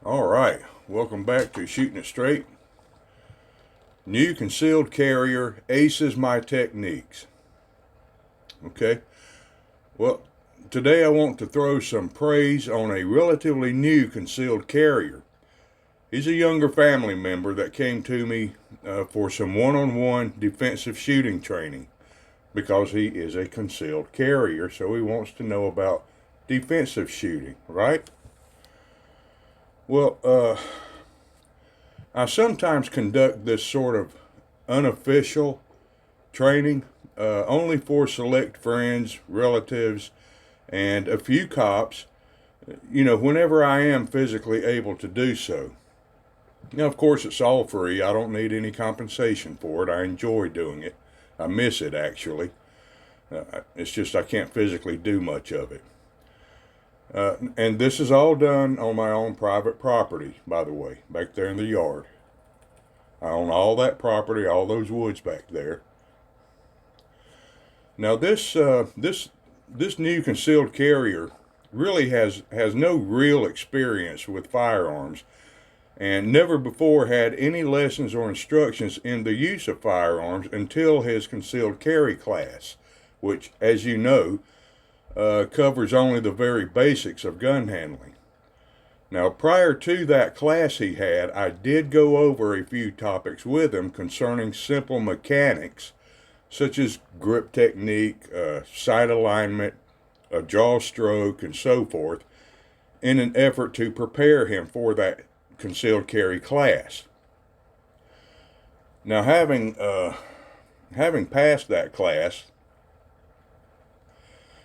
Alright, welcome back to Shooting It Straight. New concealed carrier aces my techniques. Okay, well, today I want to throw some praise on a relatively new concealed carrier. He's a younger family member that came to me for some one-on-one defensive shooting training because he is a concealed carrier, so he wants to know about defensive shooting, right? Well, I sometimes conduct this sort of unofficial training only for select friends, relatives, and a few cops, whenever I am physically able to do so. Now, of course, it's all free. I don't need any compensation for it. I enjoy doing it. I miss it, actually. It's just I can't physically do much of it. And this is all done on my own private property, by the way, back there in the yard. I own all that property, all those woods back there. Now this new concealed carrier really has no real experience with firearms and never before had any lessons or instructions in the use of firearms until his concealed carry class, which, as you know, covers only the very basics of gun handling. Now, prior to that class he had, I did go over a few topics with him concerning simple mechanics, such as grip technique, sight alignment, a jaw stroke, and so forth, in an effort to prepare him for that concealed carry class. Now, having passed that class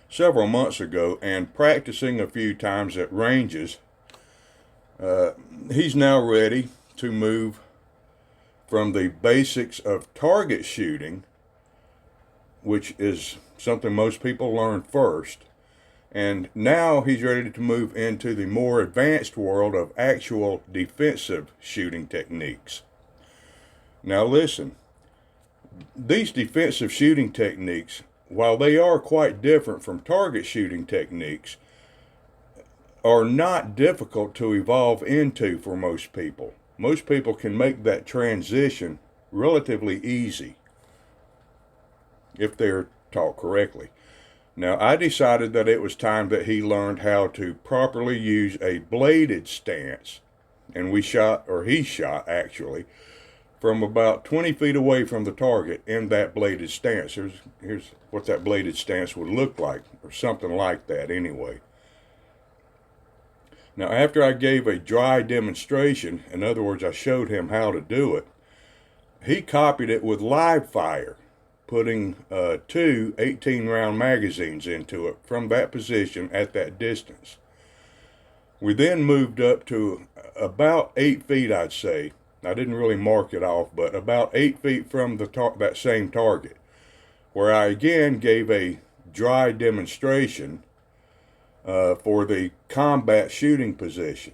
several months ago and practicing a few times at ranges, he's now ready to move from the basics of target shooting, which is something most people learn first, and now he's ready to move into the more advanced world of actual defensive shooting techniques. Now listen, these defensive shooting techniques, while they are quite different from target shooting techniques, are not difficult to evolve into for most people. Most people can make that transition relatively easy if they're taught correctly. Now, I decided that it was time that he learned how to properly use a bladed stance, and he shot actually, from about 20 feet away from the target in that bladed stance. Here's what that bladed stance would look like, or something like that anyway. Now, after I gave a dry demonstration, in other words, I showed him how to do it, he copied it with live fire, putting two 18-round magazines into it from that position at that distance. We then moved up to about 8 feet, I'd say. I didn't really mark it off, but about 8 feet from that same target, where I again gave a dry demonstration for the combat shooting position.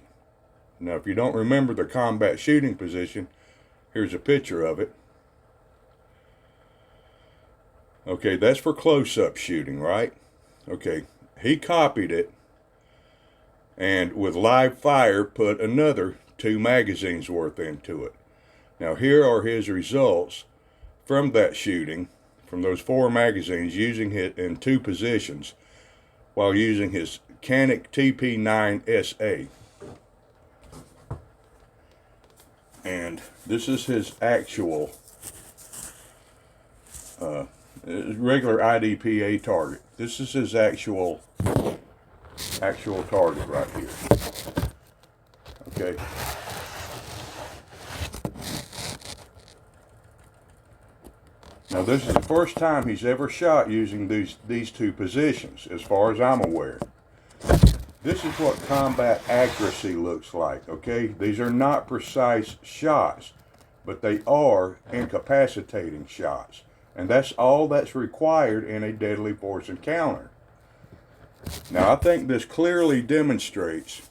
Now, if you don't remember the combat shooting position, here's a picture of it. Okay, that's for close-up shooting, right? Okay, he copied it and with live fire put another 2 magazines worth into it. Now here are his results from that shooting, from those 4 magazines, using it in 2 positions while using his Canik TP9SA. And this is his actual regular IDPA target. This is his actual target right here. Okay. Now this is the first time he's ever shot using these 2 positions, as far as I'm aware. This is what combat accuracy looks like, okay? These are not precise shots, but they are incapacitating shots. And that's all that's required in a deadly force encounter. Now, I think this clearly demonstrates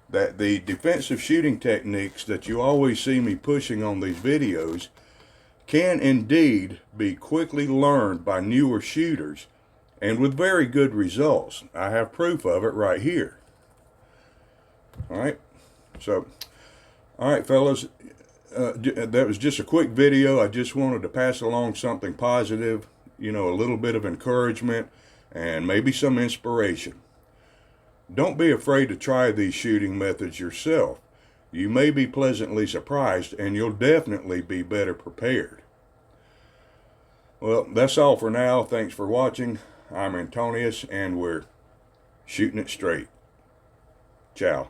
that the defensive shooting techniques that you always see me pushing on these videos can indeed be quickly learned by newer shooters, and with very good results. I have proof of it right here. All right. So, all right, fellas, that was just a quick video. I just wanted to pass along something positive, you know, a little bit of encouragement and maybe some inspiration. Don't be afraid to try these shooting methods yourself. You may be pleasantly surprised, and you'll definitely be better prepared. Well, that's all for now. Thanks for watching. I'm Antonius, and we're shooting it straight. Ciao.